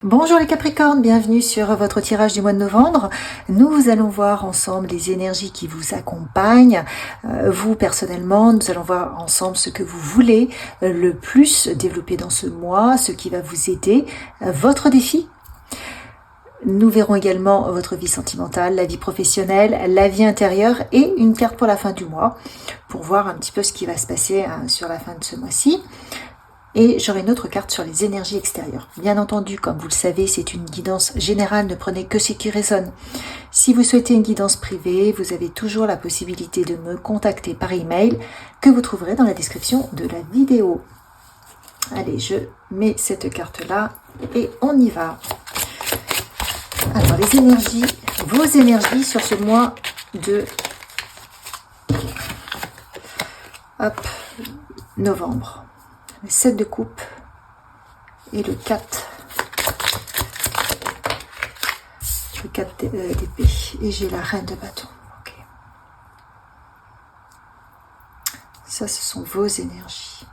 Bonjour les Capricornes, bienvenue sur votre tirage du mois de novembre. Nous allons voir ensemble les énergies qui vous accompagnent. Vous personnellement, nous allons voir ensemble ce que vous voulez le plus développer dans ce mois, ce qui va vous aider, votre défi. Nous verrons également votre vie sentimentale, la vie professionnelle, la vie intérieure et une carte pour la fin du mois pour voir un petit peu ce qui va se passer sur la fin de ce mois-ci. Et j'aurai une autre carte sur les énergies extérieures. Bien entendu, comme vous le savez, c'est une guidance générale, ne prenez que ce qui résonne. Si vous souhaitez une guidance privée, vous avez toujours la possibilité de me contacter par email que vous trouverez dans la description de la vidéo. Allez, je mets cette carte-là et on y va. Alors, les énergies, vos énergies sur ce mois de novembre. Le 7 de coupe et le 4 d'épée. Et j'ai la reine de bâton. Okay. Ça, ce sont vos énergies.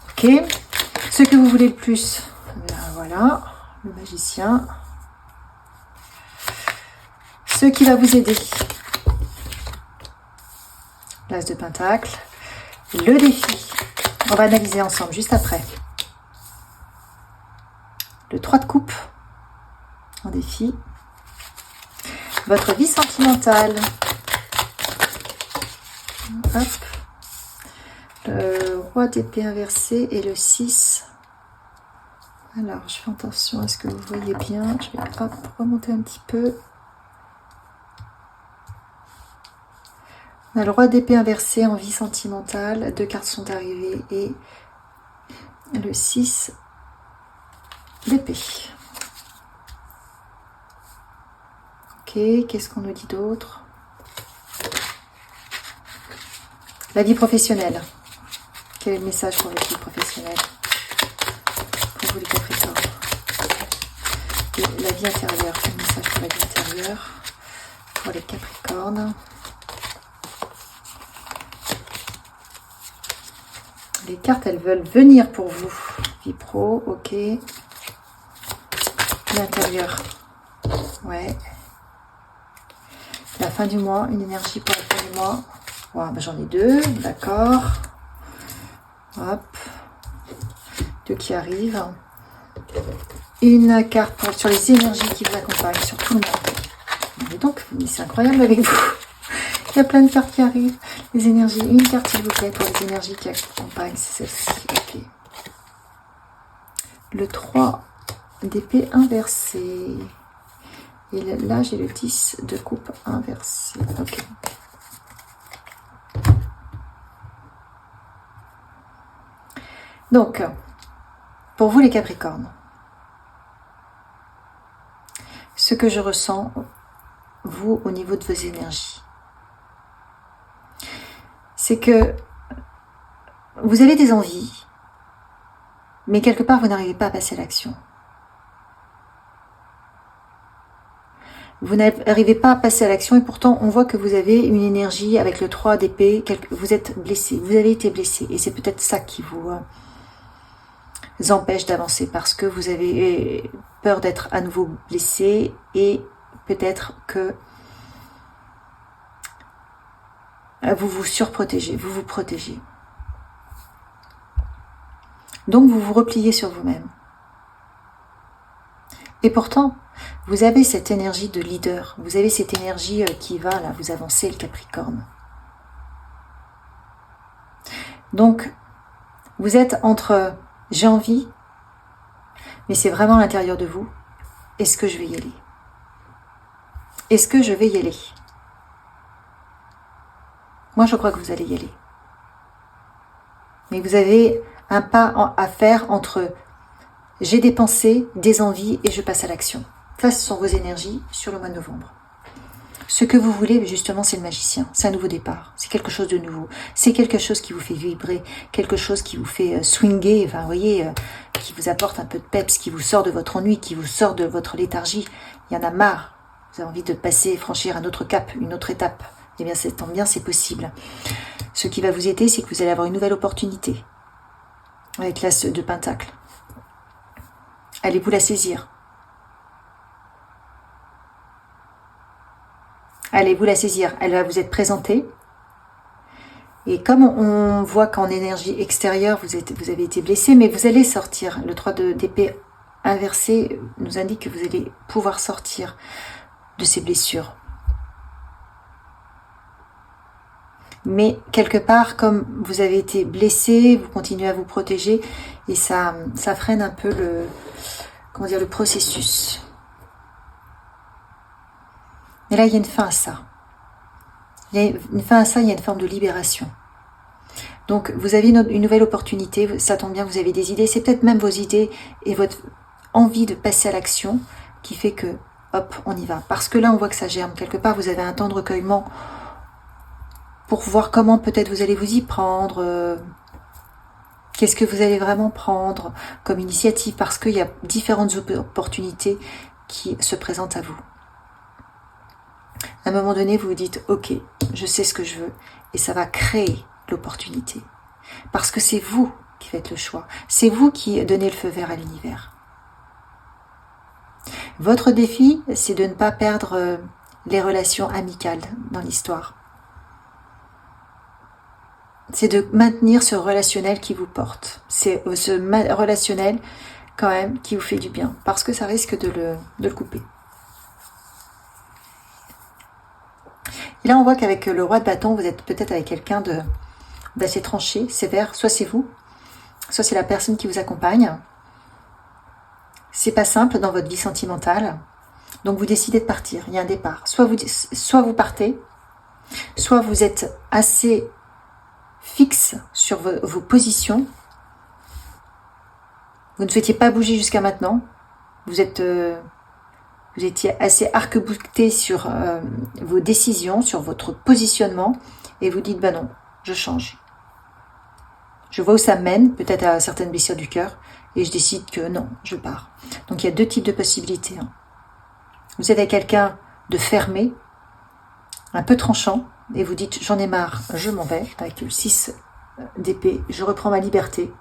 Ok. Ce que vous voulez le plus. Voilà. Le magicien. Ce qui va vous aider. L'as de pentacle, le défi, on va analyser ensemble juste après. Le 3 de coupe en défi, votre vie sentimentale, hop. Le roi d'épée inversé et le 6. Alors je fais attention à ce que vous voyez bien, je vais remonter un petit peu. On a le roi d'épée inversé en vie sentimentale. 2 cartes sont arrivées et le 6 d'épée. Ok, qu'est-ce qu'on nous dit d'autre? La vie professionnelle. Quel est le message pour votre vie professionnelle? Pour vous les Capricornes. Et la vie intérieure. Quel message pour la vie intérieure? Pour les Capricornes. Les cartes, elles veulent venir pour vous. Vie pro, ok. L'intérieur, ouais. La fin du mois, une énergie pour la fin du mois. Wow, ben j'en ai 2, d'accord. Hop. 2 qui arrivent. Une carte sur les énergies qui vous accompagnent sur tout le monde. Et donc, c'est incroyable avec vous. Il y a plein de cartes qui arrivent. Les énergies. Une carte, s'il vous plaît, pour les énergies qui accompagnent. C'est celle-ci. Ok. Le 3 d'épée inversé. Et là, j'ai le 10 de coupe inversé. Ok. Donc, pour vous les Capricornes, ce que je ressens, vous, au niveau de vos énergies, c'est que vous avez des envies, mais quelque part, vous n'arrivez pas à passer à l'action. Vous n'arrivez pas à passer à l'action et pourtant, on voit que vous avez une énergie avec le 3 d'épée. Vous êtes blessé, vous avez été blessé. Et c'est peut-être ça qui vous empêche d'avancer parce que vous avez peur d'être à nouveau blessé et peut-être que vous vous surprotégez, vous vous protégez. Donc, vous vous repliez sur vous-même. Et pourtant, vous avez cette énergie de leader. Vous avez cette énergie qui va, là, vous avancez le Capricorne. Donc, vous êtes entre j'ai envie, mais c'est vraiment à l'intérieur de vous. Est-ce que je vais y aller? Est-ce que je vais y aller? Moi, je crois que vous allez y aller. Mais vous avez un pas à faire entre j'ai des pensées, des envies et je passe à l'action. Ça, ce sont vos énergies sur le mois de novembre. Ce que vous voulez, justement, c'est le magicien. C'est un nouveau départ. C'est quelque chose de nouveau. C'est quelque chose qui vous fait vibrer, quelque chose qui vous fait swinger, enfin, vous voyez, qui vous apporte un peu de peps, qui vous sort de votre ennui, qui vous sort de votre léthargie. Il y en a marre. Vous avez envie de passer, franchir un autre cap, une autre étape. Eh bien, c'est tant bien, c'est possible. Ce qui va vous aider, c'est que vous allez avoir une nouvelle opportunité avec l'As de Pentacle. Allez-vous la saisir? Allez-vous la saisir? Elle va vous être présentée. Et comme on voit qu'en énergie extérieure, vous avez été blessé, mais vous allez sortir. Le 3 d'épée inversé nous indique que vous allez pouvoir sortir de ces blessures. Mais quelque part, comme vous avez été blessé, vous continuez à vous protéger et ça freine un peu le processus. Et là, il y a une fin à ça. Il y a une fin à ça, il y a une forme de libération. Donc, vous avez une nouvelle opportunité, ça tombe bien, vous avez des idées, c'est peut-être même vos idées et votre envie de passer à l'action qui fait que, hop, on y va. Parce que là, on voit que ça germe. Quelque part, vous avez un temps de recueillement pour voir comment peut-être vous allez vous y prendre, qu'est-ce que vous allez vraiment prendre comme initiative, parce qu'il y a différentes opportunités qui se présentent à vous. À un moment donné, vous vous dites, ok, je sais ce que je veux, et ça va créer l'opportunité. Parce que c'est vous qui faites le choix, c'est vous qui donnez le feu vert à l'univers. Votre défi, c'est de ne pas perdre les relations amicales dans l'histoire. C'est de maintenir ce relationnel qui vous porte. C'est ce relationnel, quand même, qui vous fait du bien. Parce que ça risque de le couper. Et là, on voit qu'avec le roi de bâton, vous êtes peut-être avec quelqu'un d'assez tranché, sévère. Soit c'est vous, soit c'est la personne qui vous accompagne. C'est pas simple dans votre vie sentimentale. Donc, vous décidez de partir. Il y a un départ. Soit vous partez, soit vous êtes assez fixe sur vos positions. Vous ne souhaitiez pas bouger jusqu'à maintenant. Vous étiez assez arc-bouté sur vos décisions, sur votre positionnement, et vous dites, non, je change. Je vois où ça mène, peut-être à certaines blessures du cœur, et je décide que non, je pars. Donc il y a deux types de possibilités. Vous êtes avec quelqu'un de fermé, un peu tranchant, et vous dites, j'en ai marre, je m'en vais, avec le 6 d'épée, je reprends ma liberté.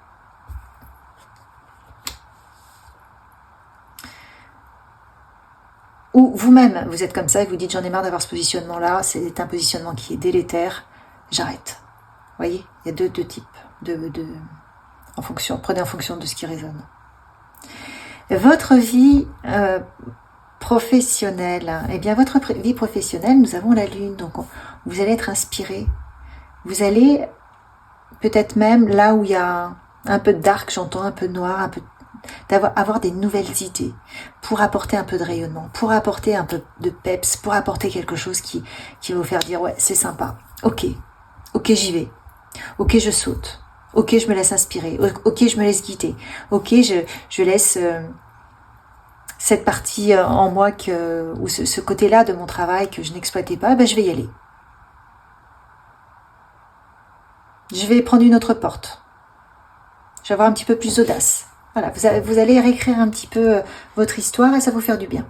Ou vous-même, vous êtes comme ça, et vous dites, j'en ai marre d'avoir ce positionnement-là, c'est un positionnement qui est délétère, j'arrête. Vous voyez, il y a deux types, prenez en fonction de ce qui résonne. Votre vie professionnelle, eh bien votre vie professionnelle, nous avons la lune, donc vous allez être inspiré. Vous allez peut-être même là où il y a un peu de dark, j'entends un peu de noir, avoir des nouvelles idées pour apporter un peu de rayonnement, pour apporter un peu de peps, pour apporter quelque chose qui va vous faire dire ouais, c'est sympa. Ok, j'y vais. Ok, je saute. Ok, je me laisse inspirer. Ok, je me laisse guider. Ok, je laisse cette partie en moi ou ce côté-là de mon travail que je n'exploitais pas, je vais y aller. Je vais prendre une autre porte. Je vais avoir un petit peu plus d'audace. Voilà, vous allez réécrire un petit peu votre histoire et ça va vous faire du bien.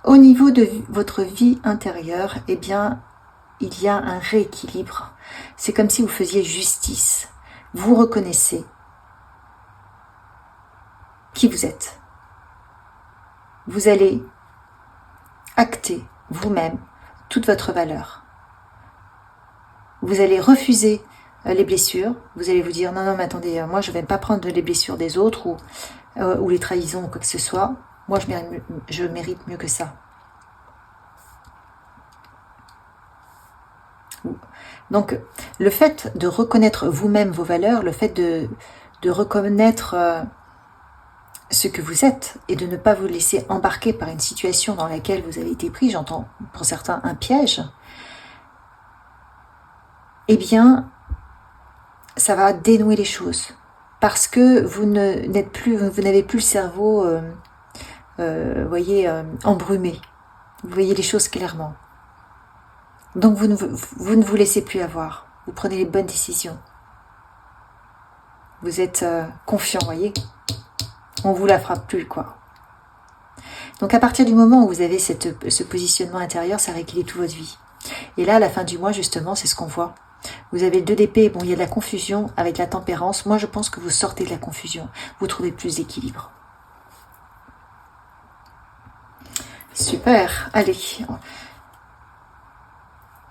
Au niveau de votre vie intérieure, eh bien, il y a un rééquilibre. C'est comme si vous faisiez justice. Vous reconnaissez qui vous êtes. Vous allez acter vous-même toute votre valeur. Vous allez refuser les blessures. Vous allez vous dire non, mais attendez, moi je ne vais pas prendre les blessures des autres ou les trahisons ou quoi que ce soit. Moi je mérite mieux que ça. Donc le fait de reconnaître vous-même vos valeurs, le fait de reconnaître ce que vous êtes et de ne pas vous laisser embarquer par une situation dans laquelle vous avez été pris, j'entends pour certains un piège, eh bien, ça va dénouer les choses. Parce que vous n'avez plus le cerveau, embrumé. Vous voyez les choses clairement. Donc vous ne vous laissez plus avoir. Vous prenez les bonnes décisions. Vous êtes confiant, voyez. On vous la frappe plus, quoi. Donc à partir du moment où vous avez ce positionnement intérieur, ça rééquilibre toute votre vie. Et là, à la fin du mois, justement, c'est ce qu'on voit. Vous avez le 2 d'épée, bon, il y a de la confusion avec la tempérance. Moi, je pense que vous sortez de la confusion. Vous trouvez plus d'équilibre. Super, allez.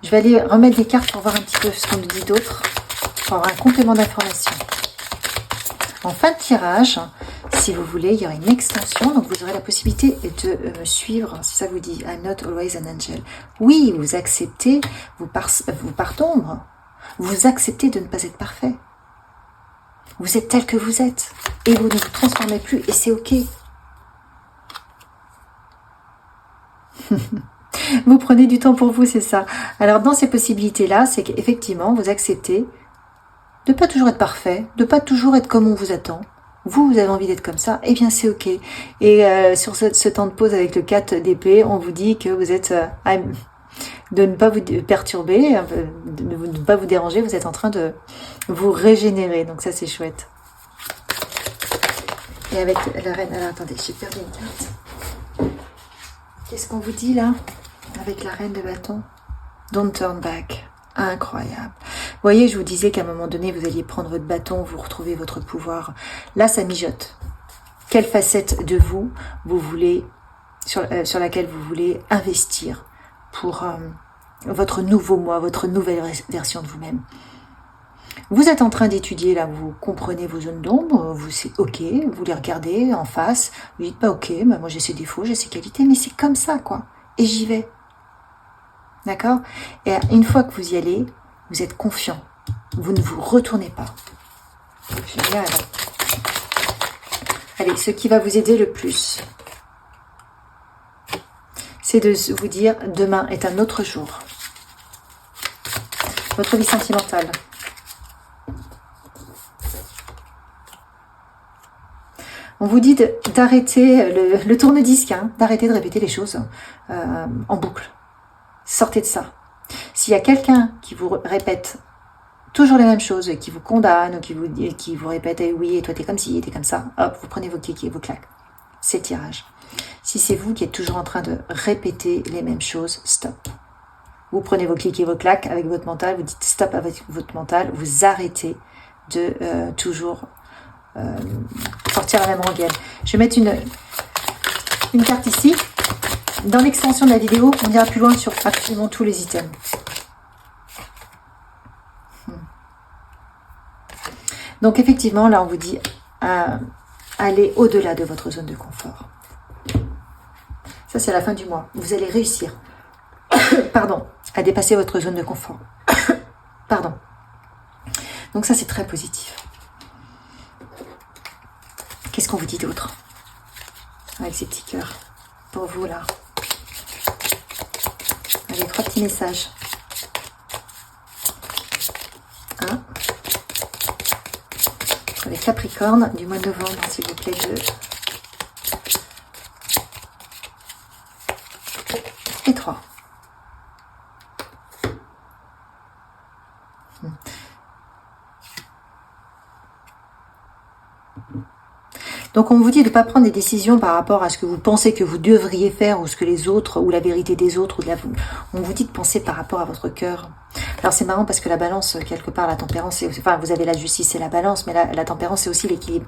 Je vais aller remettre des cartes pour voir un petit peu ce qu'on nous dit d'autre, pour avoir un complément d'information. En fin de tirage, si vous voulez, il y aura une extension, donc vous aurez la possibilité de me suivre, si ça vous dit. I'm not always an angel. Oui, vous acceptez, vous partons, vous acceptez de ne pas être parfait. Vous êtes tel que vous êtes, et vous ne vous transformez plus, et c'est ok. Vous prenez du temps pour vous, c'est ça. Alors, dans ces possibilités-là, c'est qu'effectivement, vous acceptez de ne pas toujours être parfait, de ne pas toujours être comme on vous attend. Vous avez envie d'être comme ça, eh bien c'est ok. Et sur ce temps de pause avec le 4 d'épée, on vous dit que vous êtes de ne pas vous perturber, de ne pas vous déranger, vous êtes en train de vous régénérer. Donc ça c'est chouette. Et avec la reine, alors attendez, j'ai perdu une carte. Qu'est-ce qu'on vous dit là? Avec la reine de bâton. Don't turn back. Incroyable. Vous voyez, je vous disais qu'à un moment donné, vous alliez prendre votre bâton, vous retrouver votre pouvoir. Là, ça mijote. Quelle facette de vous, vous voulez, sur laquelle vous voulez investir pour votre nouveau moi, votre nouvelle version de vous-même. Vous êtes en train d'étudier, là, vous comprenez vos zones d'ombre, c'est ok, vous les regardez en face, vous dites, bah ok, bah moi j'ai ces défauts, j'ai ces qualités, mais c'est comme ça, quoi. Et j'y vais. D'accord? Et une fois que vous y allez, vous êtes confiant. Vous ne vous retournez pas. Génial. Allez, ce qui va vous aider le plus, c'est de vous dire, demain est un autre jour. Votre vie sentimentale. On vous dit d'arrêter le tourne-disque, hein, d'arrêter de répéter les choses en boucle. Sortez de ça. S'il y a quelqu'un qui vous répète toujours les mêmes choses, qui vous condamne, ou qui vous répète eh oui, et toi t'es comme ci, t'es comme ça, hop, vous prenez vos kikis et vos claques. C'est le tirage. Si c'est vous qui êtes toujours en train de répéter les mêmes choses, stop. Vous prenez vos clics et vos claques avec votre mental, vous dites stop avec votre mental, vous arrêtez de toujours sortir la même rengaine. Je vais mettre une carte ici. Dans l'extension de la vidéo, on ira plus loin sur absolument tous les items. Donc effectivement, là on vous dit allez au-delà de votre zone de confort. Ça c'est la fin du mois. Vous allez réussir pardon, à dépasser votre zone de confort. Pardon. Donc ça c'est très positif. Qu'est-ce qu'on vous dit d'autre avec ces petits cœurs pour vous là? Allez, 3 petits messages. Un. Pour les Capricornes du mois de novembre, s'il vous plaît, 2. Et 3. Donc on vous dit de ne pas prendre des décisions par rapport à ce que vous pensez que vous devriez faire, ou ce que les autres, ou la vérité des autres, on vous dit de penser par rapport à votre cœur. Alors c'est marrant parce que la balance, quelque part, la tempérance, enfin vous avez la justice et la balance, mais la tempérance c'est aussi l'équilibre.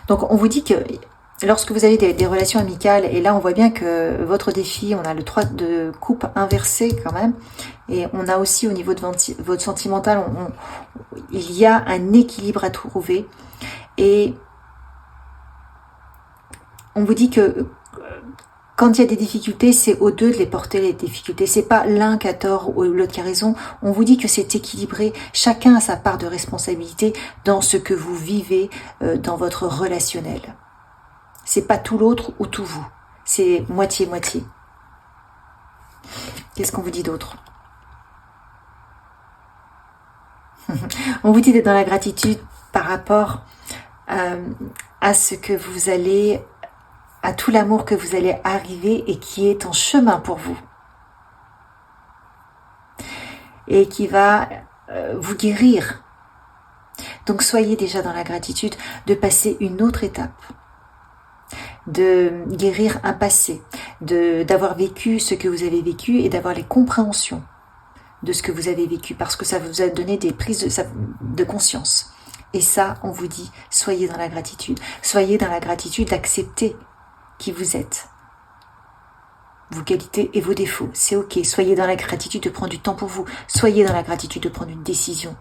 Donc on vous dit que lorsque vous avez des relations amicales, et là on voit bien que votre défi, on a le 3 de coupe inversé quand même, et on a aussi au niveau de votre sentimental, il y a un équilibre à trouver, et on vous dit que quand il y a des difficultés, c'est aux deux de les porter, les difficultés. C'est pas l'un qui a tort ou l'autre qui a raison. On vous dit que c'est équilibré. Chacun a sa part de responsabilité dans ce que vous vivez dans votre relationnel. C'est pas tout l'autre ou tout vous. C'est moitié-moitié. Qu'est-ce qu'on vous dit d'autre? On vous dit d'être dans la gratitude par rapport à ce que vous allez, à tout l'amour que vous allez arriver et qui est en chemin pour vous. Et qui va vous guérir. Donc soyez déjà dans la gratitude de passer une autre étape. de guérir un passé, d'avoir vécu ce que vous avez vécu et d'avoir les compréhensions de ce que vous avez vécu, parce que ça vous a donné des prises de conscience. Et ça, on vous dit, soyez dans la gratitude. Soyez dans la gratitude d'accepter qui vous êtes. Vos qualités et vos défauts, c'est ok. Soyez dans la gratitude de prendre du temps pour vous. Soyez dans la gratitude de prendre une décision.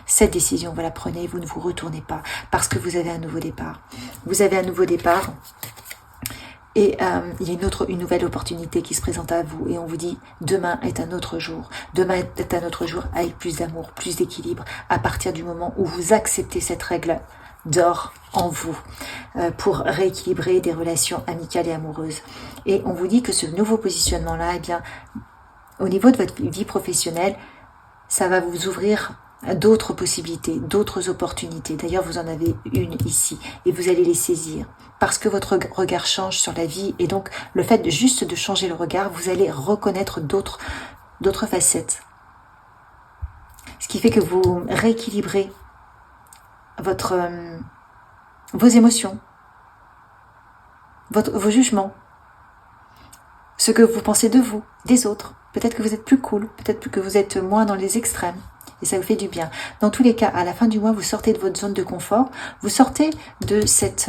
Cette décision, vous la prenez, vous ne vous retournez pas, parce que vous avez un nouveau départ. Vous avez un nouveau départ. Et il y a une nouvelle opportunité qui se présente à vous. Et on vous dit, demain est un autre jour. Demain est un autre jour avec plus d'amour, plus d'équilibre. À partir du moment où vous acceptez cette règle d'or en vous pour rééquilibrer des relations amicales et amoureuses. Et on vous dit que ce nouveau positionnement-là, eh bien, au niveau de votre vie professionnelle, ça va vous ouvrir d'autres possibilités, d'autres opportunités. D'ailleurs, vous en avez une ici et vous allez les saisir parce que votre regard change sur la vie et donc le fait de juste de changer le regard, vous allez reconnaître d'autres facettes. Ce qui fait que vous rééquilibrez vos émotions, vos jugements, ce que vous pensez de vous, des autres. Peut-être que vous êtes plus cool, peut-être que vous êtes moins dans les extrêmes. Et ça vous fait du bien. Dans tous les cas, à la fin du mois, vous sortez de votre zone de confort. Vous sortez de cette...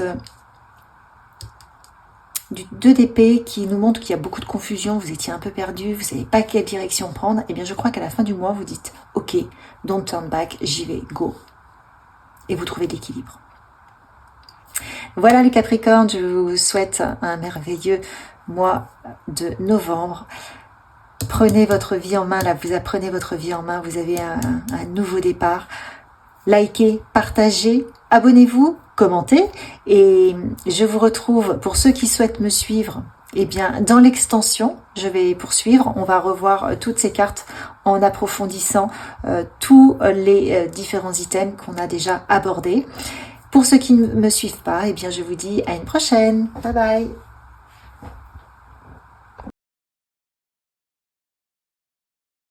du 2 d'épée qui nous montre qu'il y a beaucoup de confusion. Vous étiez un peu perdu, vous ne savez pas quelle direction prendre. Eh bien, je crois qu'à la fin du mois, vous dites « Ok, don't turn back, j'y vais, go ». Et vous trouvez l'équilibre. Voilà les Capricornes, je vous souhaite un merveilleux mois de novembre. Prenez votre vie en main, là, vous apprenez votre vie en main, vous avez un nouveau départ. Likez, partagez, abonnez-vous, commentez. Et je vous retrouve, pour ceux qui souhaitent me suivre, eh bien, dans l'extension, je vais poursuivre. On va revoir toutes ces cartes en approfondissant tous les différents items qu'on a déjà abordés. Pour ceux qui ne me suivent pas, eh bien, je vous dis à une prochaine. Bye bye.